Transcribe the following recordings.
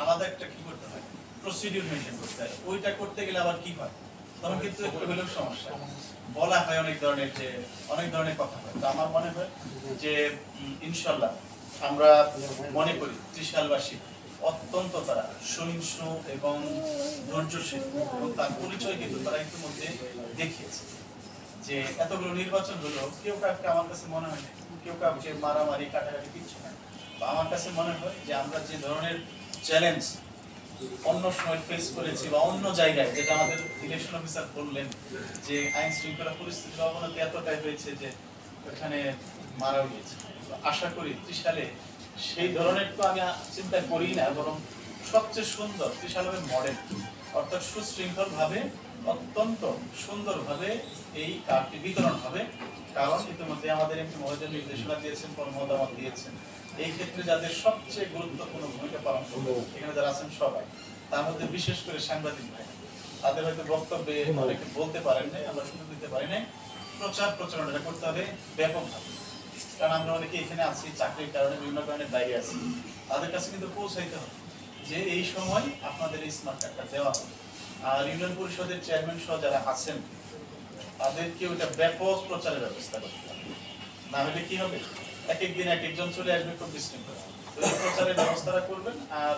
আলাদা একটা কি করতে হয়, প্রসিডিউর মেনটেন করতে হয়। ওইটা করতে গেলে আবার কি হয়, তখন কিন্তু একটু হলেও সমস্যা বলা হয়, অনেক ধরনের কথা হয়। তো আমার মনে হয় যে ইনশাল্লাহ আমরা মনে করি ত্রিশালবাসী অত্যন্ত তারা সহিষ্ণু এবং ধৈর্যশীল, এবং তার পরিচয় কিন্তু তারা ইতিমধ্যে দেখিয়েছে। যে এতগুলো নির্বাচন হলো, কেউ কাউকে আমার কাছে মনে হয় না, কেউ কাউকে মারামারি কাটাকাটি কিচ্ছু না। আমার কাছে মনে হয় যে আমরা যে ধরনের চ্যালেঞ্জ অন্য সময় ফেস করেছি বা অন্য জায়গায়, যেটা আমাদের ইলেকশন অফিসার বললেন যে আইন শৃঙ্খলা পরিস্থিতির অবনতি এতটাই হয়েছে যে ওখানে মারা গিয়েছে, আশা করি ত্রিশালে সেই ধরনের তো আমি চিন্তা করি না, বরং সবচেয়ে সুন্দর ত্রিশালের মডেল, অর্থাৎ সুশৃঙ্খল ভাবে অত্যন্ত সুন্দরভাবে এই কার্ডটি বিতরণ হবে। কারণ ইতিমধ্যে আমাদের এমপি মহোদয় নির্দেশনা দিয়েছেন, মতামত দিয়েছেন, এই ক্ষেত্রে যাদের সবচেয়ে গুরুত্বপূর্ণ ভূমিকা পালন করবে এখানে যারা আছেন সবাই, তার মধ্যে বিশেষ করে সাংবাদিক ভাই, তাদের হয়তো বক্তব্যে অনেকে বলতে পারেন নাই, আমরা সুযোগ দিতে পারি নাই। প্রচারণাটা করতে হবে ব্যাপকভাবে, কারণ আমরা অনেকে এখানে আছি চাকরির কারণে, বিভিন্ন কারণে বাইরে আছি, তাদের কাছে কিন্তু পৌঁছাইতে হবে যে এই সময় আপনাদের এই স্মার্ট কার্ডটা দেওয়া হবে। আর ইউনিয়ন পরিষদের চেয়ারম্যান সহ যারা আছেন তাদেরকে ওইটা ব্যাপক প্রচারের ব্যবস্থা করতে হবে, না হলে কি হবে, এক একদিন এক একজন চলে আসবে, খুব বিশৃঙ্খল। তো এই প্রচারের ব্যবস্থাটা করবেন। আর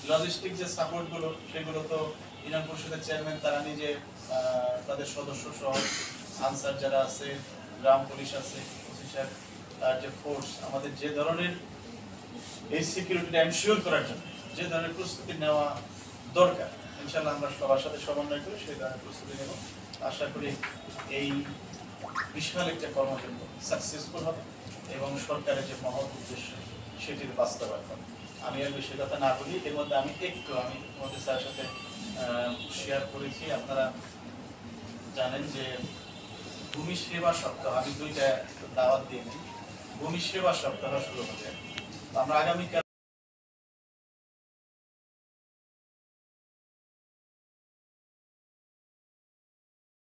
লজিস্টিক যে সাপোর্ট গুলো, সেগুলো তো ইউনিয়ন পরিষদের চেয়ারম্যান তারা নিজে, তাদের সদস্য সহ আনসার যারা আছে, গ্রাম পুলিশ আছে, ওসিসার যে ফোর্স, আমাদের যে ধরনের এই সিকিউরিটিটা এনশিওর করার জন্য যে ধরনের প্রস্তুতি নেওয়া দরকার, ইনশাআল্লাহ আমরা সবার সাথে সমন্বয় করে সেই ধরনের প্রস্তুতি নেব। আশা করি এই বিশাল একটা কর্মযজ্ঞ সাকসেসফুল হবে এবং সরকারের যে মহৎ উদ্দেশ্য সেটির বাস্তবায়ন হবে। আমি আর বেশি কথা না বলি, এর মধ্যে আমি মধ্যে স্যারের সাথে শেয়ার করেছি। আপনারা জানেন যে ভূমি সেবা সপ্তাহ, আমি দুইটা দাওয়াত দিয়ে নিই, ভূমি সেবা সপ্তাহ শুরু হবে। আমরা আগামীকাল